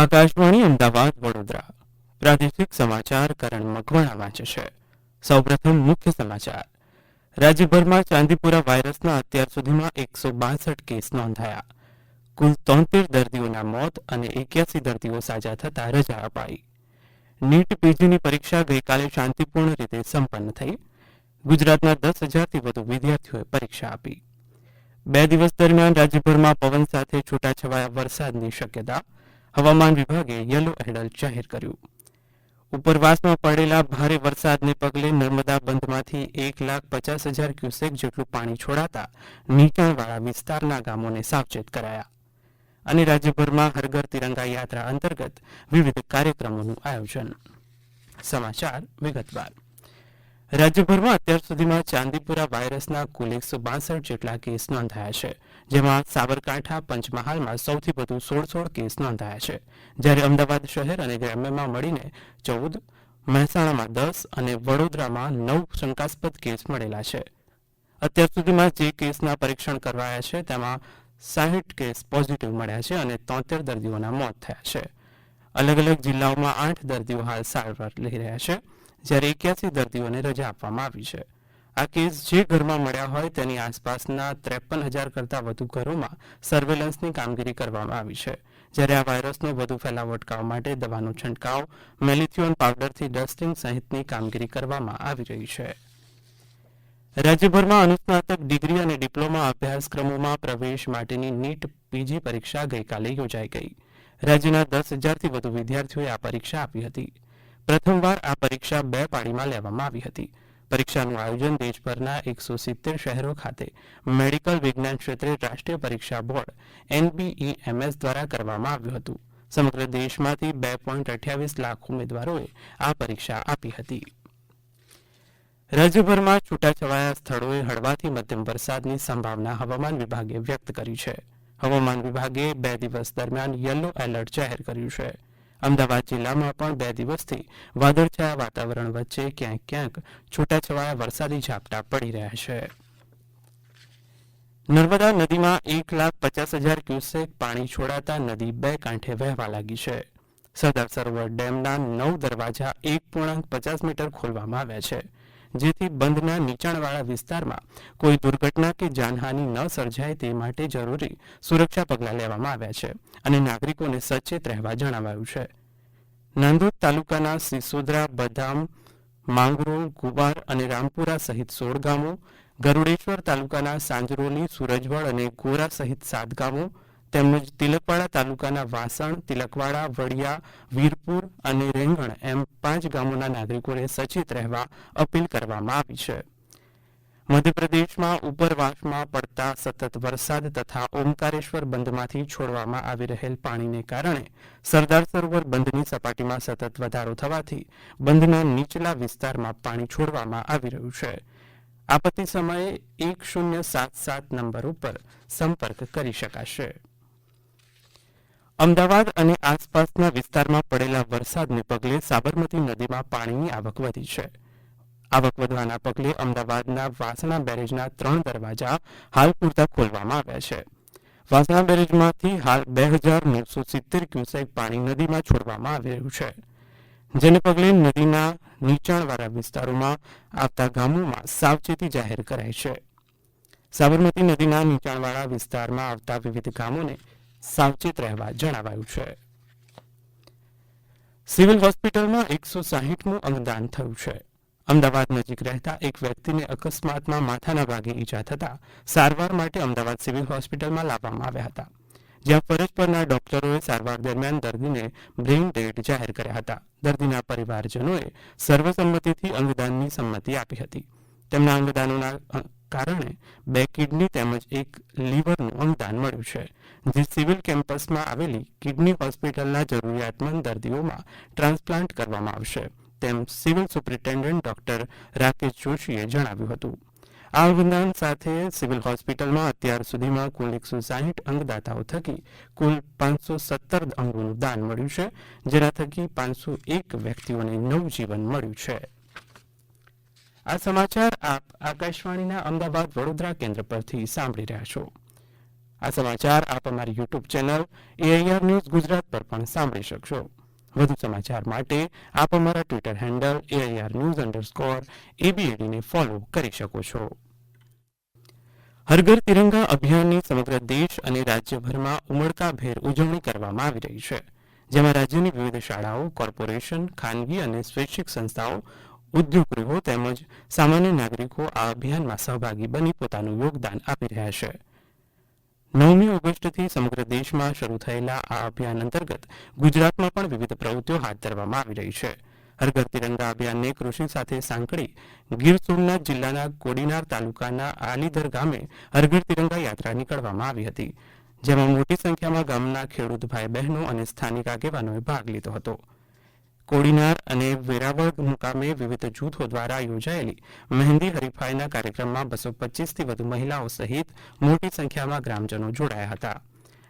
આકાશવાણી અમદાવાદ વડોદરા પ્રાદેશિક સમાચાર કરણ મકવાણા વાંચે છે. સૌપ્રથમ મુખ્ય સમાચાર. રાજ્યભરમાં ચાંદીપુરા વાયરસના અત્યાર સુધીમાં 162 કેસ નોંધાયા. કુલ 73 દર્દીઓના મોત અને 81 દર્દીઓ સાજા થતા રજા અપાઈ. નીટ પીજીની પરીક્ષા ગઈકાલે શાંતિપૂર્ણ રીતે સંપન્ન થઈ. ગુજરાતના 10,000થી વધુ વિદ્યાર્થીઓએ પરીક્ષા આપી. 2 દિવસ દરમિયાન રાજ્યભરમાં પવન સાથે છૂટાછવાયા વરસાદની શક્યતા. હવામાન વિભાગે યલો એલર્ટ જાહેર કર્યું. ઉપરવાસમાં પડેલા ભારે વરસાદને પગલે નર્મદા બંધમાંથી 1,50,000 ક્યુસેક જેટલું પાણી છોડાતા નીચાણવાળા વિસ્તારના ગામોને સાવચેત કરાયા. અને રાજ્યભરમાં હર ઘર તિરંગા યાત્રા અંતર્ગત વિવિધ કાર્યક્રમોનું આયોજન. સમાચાર વિગતવાર. રાજ્યભરમાં અત્યાર સુધીમાં ચાંદીપુરા વાયરસના કુલ 162 જેટલા કેસ નોંધાયા છે, જેમાં સાબરકાંઠા પંચમહાલમાં સૌથી વધુ 16 કેસ નોંધાયા છે, જ્યારે અમદાવાદ શહેર અને ગ્રામ્યમાં મળીને 14, મહેસાણામાં 10 અને વડોદરામાં 9 શંકાસ્પદ કેસ મળેલા છે. અત્યાર સુધીમાં જે કેસના પરીક્ષણ કરવાયા છે તેમાં 60 કેસ પોઝિટિવ મળ્યા છે અને 73 દર્દીઓના મોત થયા છે. અલગ અલગ જિલ્લાઓમાં 8 દર્દીઓ હાલ સારવાર લઈ રહ્યા છે, જ્યારે 81 દર્દીઓને રજા આપવામાં આવી છે. આ કેસ જે ઘરમાં મળ્યા હોય તેની આસપાસના 53,000 કરતાં વધુ ઘરોમાં સર્વેલન્સની કામગીરી કરવામાં આવી છે, જ્યારે આ વાયરસનો વધુ ફેલાવો અટકાવવા માટે દવાનો છંટકાવ, મેલિથિયોન પાવડરથી ડસ્ટિંગ સહિતની કામગીરી કરવામાં આવી રહી છે. રાજ્યભરમાં અનુસ્નાતક ડિગ્રી અને ડિપ્લોમા અભ્યાસક્રમોમાં પ્રવેશ માટેની નીટ પીજી પરીક્ષા ગઈકાલે યોજાઈ ગઈ. રાજ્યના 10,000થી વધુ વિદ્યાર્થીઓએ આ પરીક્ષા આપી હતી. પ્રથમવાર આ પરીક્ષા 2 પાળીમાં લેવામાં આવી હતી. પરીક્ષાનું આયોજન દેશભરના 170 શહેરો ખાતે મેડિકલ વિજ્ઞાન ક્ષેત્રે રાષ્ટ્રીય પરીક્ષા બોર્ડ NBEMS દ્વારા કરવામાં આવ્યું હતું. સમગ્ર દેશમાંથી 2.28 લાખ ઉમેદવારોએ આ પરીક્ષા આપી હતી. રાજ્યભરમાં છૂટાછવાયા સ્થળોએ હળવાથી મધ્યમ વરસાદની સંભાવના હવામાન વિભાગે વ્યક્ત કરી છે. હવામાન વિભાગે 2 દિવસ દરમિયાન યલો એલર્ટ જાહેર કર્યું છે. અમદાવાદ જિલ્લામાં પણ 2 દિવસથી વાદળછાયા વાતાવરણ વચ્ચે ક્યાંક ક્યાંક છૂટાછવાયા વરસાદી ઝાપટા પડી રહ્યા છે. નર્મદા નદીમાં 1,50,000 ક્યુસેક પાણી છોડાતા નદી 2 કાંઠે વહેવા લાગી છે. સરદાર સરોવર ડેમના 9 દરવાજા 1.50 મીટર ખોલવામાં આવ્યા છે, જેથી બંધના નીચાણવાળા વિસ્તારમાં કોઈ દુર્ઘટના કે જાનહાનિ ન સર્જાય તે માટે જરૂરી સુરક્ષા પગલાં લેવામાં આવ્યા છે અને નાગરિકોને સચેત રહેવા જણાવાયું છે. નાંદોદ તાલુકાના સિસોદરા, બદામ, માંગરોળ, ગુવાર અને રામપુરા સહિત 16 ગામો, ગરુડેશ્વર તાલુકાના સાંજરોલી, સુરજવડ અને ગોરા સહિત 7 ગામો, તેમજ તિલકવાડા તાલુકાના વાસણ, તિલકવાડા, વડિયા, વીરપુર અને રેંગણ એમ 5 ગામોના નાગરિકોને સચેત રહેવા અપીલ કરવામાં આવી છે. મધ્યપ્રદેશમાં ઉપરવાસમાં પડતા સતત વરસાદ તથા ઓમકારેશ્વર બંધમાંથી છોડવામાં આવી રહેલ પાણીને કારણે સરદાર સરોવર બંધની સપાટીમાં સતત વધારો થવાથી બંધના નીચલા વિસ્તારમાં પાણી છોડવામાં આવી રહ્યું છે. આપત્તિ સમયે 1077 નંબર ઉપર સંપર્ક કરી શકાશે. અમદાવાદ અને આસપાસના વિસ્તારમાં પડેલા વરસાદને પગલે સાબરમતી નદીમાં પાણીની આવક વધી છે. આવક વધવાના પગલે અમદાવાદના વાસણા બેરેજના 3 દરવાજા હાલ પૂરતા ખોલવામાં આવ્યા છે. વાસણા બેરેજમાંથી હાલ 2,970 ક્યુસેક પાણી નદીમાં છોડવામાં આવી રહ્યું છે, જેને પગલે નદીના નીચાણવાળા વિસ્તારોમાં આવતા ગામોમાં સાવચેતી જાહેર કરાઈ છે. સાબરમતી નદીના નીચાણવાળા વિસ્તારમાં આવતા વિવિધ ગામોને સાવચેત રહેવા જણાવાયું છે. સિવિલ હોસ્પિટલમાં 160મું અંગદાન થયું છે. અમદાવાદ નજીક રહેતા એક વ્યક્તિને અકસ્માતમાં માથાના ભાગે ઈજા થતા સારવાર માટે અમદાવાદ સિવિલ હોસ્પિટલમાં લાવવામાં આવ્યા હતા, જ્યાં ફરજ પરના ડોક્ટરોએ સારવાર દરમિયાન દર્દીને બ્રેઇન ડેડ જાહેર કર્યા હતા. દર્દીના પરિવારજનોએ સર્વસંમતિથી અંગદાનની સંમતિ આપી હતી. તેમના અંગદાનોના કારણે 2 કિડની તેમજ 1 લીવરનું અંગદાન મળ્યું છે, જે સિવિલ કેમ્પસમાં આવેલી કિડની હોસ્પિટલના જરૂરિયાતમંદ દર્દીઓમાં ટ્રાન્સપ્લાન્ટ કરવામાં આવશે, તેમ સિવિલ સુપ્રિન્ટેન્ડન્ટ ડોક્ટર રાકેશ જોશીએ જણાવ્યું હતું. આ અંગદાન સાથે સિવિલ હોસ્પિટલમાં અત્યાર સુધીમાં કુલ 160 અંગદાતાઓ થકી કુલ 517 અંગોનું દાન મળ્યું છે, જેના થકી 501 વ્યક્તિઓને નવજીવન મળ્યું છે. આ સમાચાર આપ આકાશવાણીના અમદાવાદ વડોદરા કેન્દ્ર પરથી સાંભળી રહ્યા છો. આ સમાચાર આપ અમારી YouTube channel AIR news Gujarat પર પણ સાંભળી શકશો. વધુ સમાચાર માટે આપ અમારા ટ્વિટર હેન્ડલ AIR_news_ABAD ને ફોલો કરી શકો છો. હર ઘર તિરંગા અભિયાનની સમગ્ર દેશ અને રાજ્યભરમાં ઉમળકાભેર ઉજવણી કરવામાં આવી રહી છે, જેમાં રાજ્યની વિવિધ શાળાઓ, કોર્પોરેશન, ખાનગી અને સ્વૈચ્છિક સંસ્થાઓ, ઉદ્યોગગૃહો તેમજ સામાન્ય નાગરિકો આ અભિયાનમાં સહભાગી બની પોતાનું યોગદાન આપી રહ્યા છે. 9મી ઓગસ્ટથી સમગ્ર દેશમાં શરૂ થયેલા આ અભિયાન અંતર્ગત ગુજરાતમાં પણ વિવિધ પ્રવૃત્તિઓ હાથ ધરવામાં આવી રહી છે. હર ઘર તિરંગા અભિયાનને કૃષિ સાથે સાંકળી ગીર સોમનાથ જિલ્લાના કોડીનાર તાલુકાના આલીદર ગામે હર ઘર તિરંગા યાત્રા નીકળવામાં આવી હતી, જેમાં મોટી સંખ્યામાં ગામના ખેડૂત ભાઈ બહેનો અને સ્થાનિક આગેવાનોએ ભાગ લીધો હતો. કોડીનાર અને વેરાવળ મુકામે વિવિધ જૂથો દ્વારા યોજાયેલી મહેંદી હરીફાઈના કાર્યક્રમમાં 225થી વધુ મહિલાઓ સહિત મોટી સંખ્યામાં ગ્રામજનો જોડાયા હતા.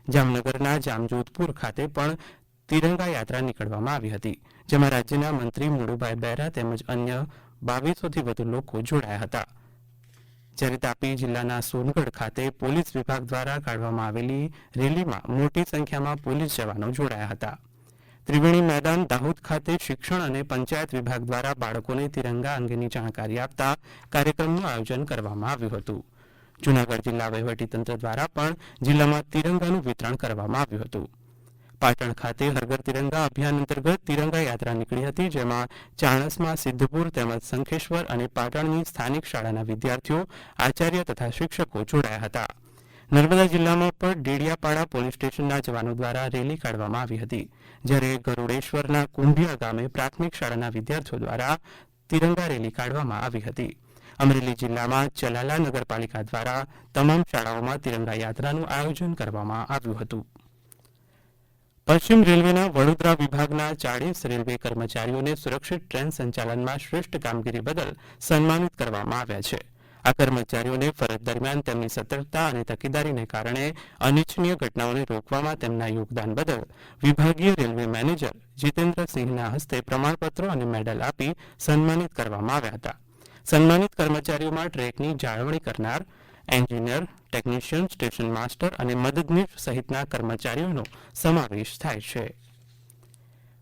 જામનગરના જામજોધપુર ખાતે પણ તિરંગા યાત્રા નીકળવામાં આવી હતી, જેમાં રાજ્યના મંત્રી મુળુભાઈ બેરા તેમજ અન્ય 2200થી વધુ લોકો જોડાયા હતા. જ્યારે તાપી જિલ્લાના સોનગઢ ખાતે પોલીસ વિભાગ દ્વારા કાઢવામાં આવેલી રેલીમાં મોટી સંખ્યામાં પોલીસ જવાનો જોડાયા હતા. ત્રિવેણી મેદાન દાહોદ ખાતે શિક્ષણ અને પંચાયત વિભાગ દ્વારા બાળકોને તિરંગા અંગેની જાણકારી આપતા કાર્યક્રમનું આયોજન કરવામાં આવ્યું હતું. જૂનાગઢ જિલ્લા વહીવટીતંત્ર દ્વારા પણ જિલ્લામાં તિરંગાનું વિતરણ કરવામાં આવ્યું હતું. પાટણ ખાતે હર ઘર તિરંગા અભિયાન અંતર્ગત તિરંગા યાત્રા નીકળી હતી, જેમાં ચાણસ્મા, સિદ્ધપુર તેમજ શંખેશ્વર અને પાટણની સ્થાનિક શાળાના વિદ્યાર્થીઓ, આચાર્ય તથા શિક્ષકો જોડાયા હતા. નર્મદા જિલ્લામાં પણ ડેડિયાપાડા પોલીસ સ્ટેશનના જવાનો દ્વારા રેલી કાઢવામાં આવી હતી, જ્યારે ગરુડેશ્વરના કુંભિયા ગામે પ્રાથમિક શાળાના વિદ્યાર્થીઓ દ્વારા તિરંગા રેલી કાઢવામાં આવી હતી. અમરેલી જિલ્લામાં ચલાલા નગરપાલિકા દ્વારા તમામ શાળાઓમાં તિરંગા યાત્રાનું આયોજન કરવામાં આવ્યું હતું. પશ્ચિમ રેલવેના વડોદરા વિભાગના 40 રેલવે કર્મચારીઓને સુરક્ષિત ટ્રેન સંચાલનમાં શ્રેષ્ઠ કામગીરી બદલ સન્માનિત કરવામાં આવ્યા છે. આ કર્મચારીઓને ફરજ દરમિયાન તેમની સતર્કતા અને તકેદારીને કારણે અનિચ્છનીય ઘટનાઓને રોકવામાં તેમના યોગદાન બદલ વિભાગીય રેલવે મેનેજર જીતેન્દ્રસિંહના હસ્તે પ્રમાણપત્રો અને મેડલ આપી સન્માનિત કરવામાં આવ્યા હતા. સન્માનિત કર્મચારીઓમાં ટ્રેકની જાળવણી કરનાર, એન્જિનિયર, ટેકનિશિયન, સ્ટેશન માસ્ટર અને મદદનીશ સહિતના કર્મચારીઓનો સમાવેશ થાય છે.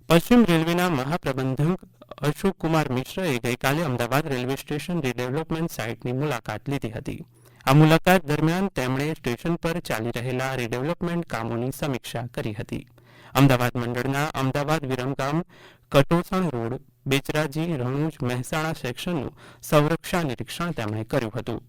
પશ્ચિમ રેલવેના મહાપ્રબંધક અશોકકુમાર મિશ્રએ ગઈકાલે અમદાવાદ રેલવે સ્ટેશન રીડેવલપમેન્ટ સાઇટની મુલાકાત લીધી હતી. આ મુલાકાત દરમિયાન તેમણે સ્ટેશન પર ચાલી રહેલા રીડેવલપમેન્ટ કામોની સમીક્ષા કરી હતી. અમદાવાદ મંડળના અમદાવાદ વિરમગામ કટોસણ રોડ, બેચરાજી, રણુજ, મહેસાણા સેક્શનનું સંરક્ષા નિરીક્ષણ તેમણે કર્યું હતું.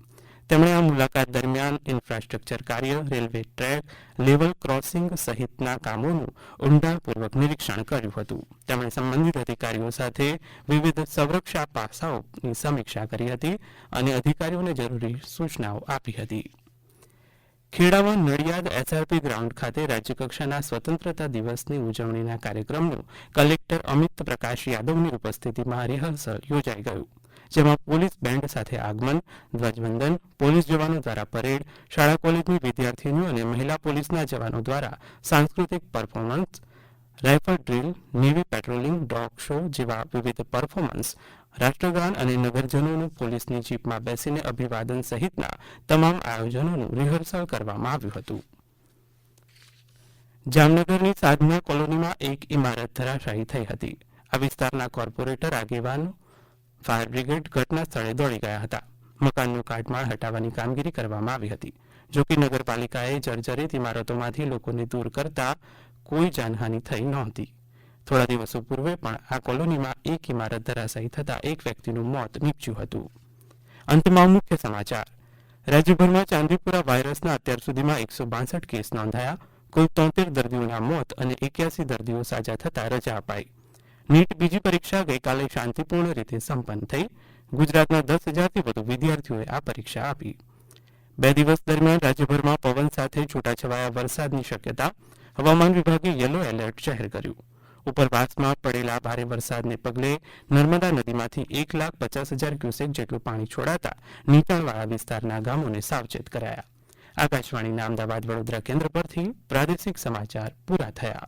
તેમણે આ મુલાકાત દરમિયાન ઇન્ફ્રાસ્ટ્રક્ચર કાર્ય, રેલવે ટ્રેક, લેવલ ક્રોસિંગ સહિતના કામોનું ઊંડાણપૂર્વક નિરીક્ષણ કર્યું હતું. તેમણે સંબંધિત અધિકારીઓ સાથે વિવિધ સંરક્ષા પાસાઓની સમીક્ષા કરી હતી અને અધિકારીઓને જરૂરી સૂચનાઓ આપી હતી. ખેડામાં નડિયાદ SRP ગ્રાઉન્ડ ખાતે રાજ્યકક્ષાના સ્વતંત્રતા દિવસની ઉજવણીના કાર્યક્રમનું કલેક્ટર અમિત પ્રકાશ યાદવની ઉપસ્થિતિમાં રિહર્સલ યોજાઈ ગયું, જેમાં પોલીસ બેન્ડ સાથે આગમન, ધ્વજવંદન, પોલીસ જવાનો દ્વારા પરેડ, શાળા કોલેજની વિદ્યાર્થીનીઓ અને મહિલા પોલીસના જવાનો દ્વારા સાંસ્કૃતિક performance, rifle drill, navy patrolling, dog show જેવા વિવિધ પરફોર્મન્સ, રાષ્ટ્રગાન અને નગરજનોનું પોલીસની જીપમાં બેસીને અભિવાદન સહિતના તમામ આયોજનોનું રિહર્સલ કરવામાં આવ્યું હતું. જામનગરની સાધના કોલોનીમાં એક ઇમારત ધરાશાયી થઈ હતી. આ વિસ્તારના કોર્પોરેટર, આગેવાનો, ફાયર બ્રિગેડ ઘટના સ્થળે દોડી ગયા હતા. મકાનનું કાટમાળ હટાવવાની કામગીરી કરવામાં આવી હતી. જોકે નગરપાલિકાએ જર્જરિત ઇમારતોમાંથી લોકોને દૂર કરતા કોઈ જાનહાનિ થઈ નહોતી. થોડા દિવસો પૂર્વે પણ આ કોલોનીમાં એક ઇમારત ધરાશાયી થતાં એક વ્યક્તિનું મોત નીપજ્યું હતું. અંતમાં મુખ્ય સમાચાર. રાજ્યભરમાં ચાંદીપુરા વાયરસના અત્યાર સુધીમાં 162 કેસ નોંધાયા. કુલ 73 દર્દીઓના મોત અને 81 દર્દીઓ સાજા થતાં રજા અપાઈ. નીટ બીજી પરીક્ષા ગઈકાલે શાંતિપૂર્ણ રીતે સંપન્ન થઈ. ગુજરાતના 10,000થી વધુ વિદ્યાર્થીઓએ આ પરીક્ષા આપી. 2 દિવસ દરમિયાન રાજ્યભરમાં પવન સાથે છૂટાછવાયા વરસાદની શક્યતા. હવામાન વિભાગે યલો એલર્ટ જાહેર કર્યું. ઉપરવાસમાં પડેલા ભારે વરસાદને પગલે નર્મદા નદીમાંથી 1,50,000 ક્યુસેક જેટલું પાણી છોડાતા નીચાણવાળા વિસ્તારના ગામોને સાવચેત કરાયા. આકાશવાણીના અમદાવાદ વડોદરા કેન્દ્ર પરથી પ્રાદેશિક સમાચાર પૂરા થયા.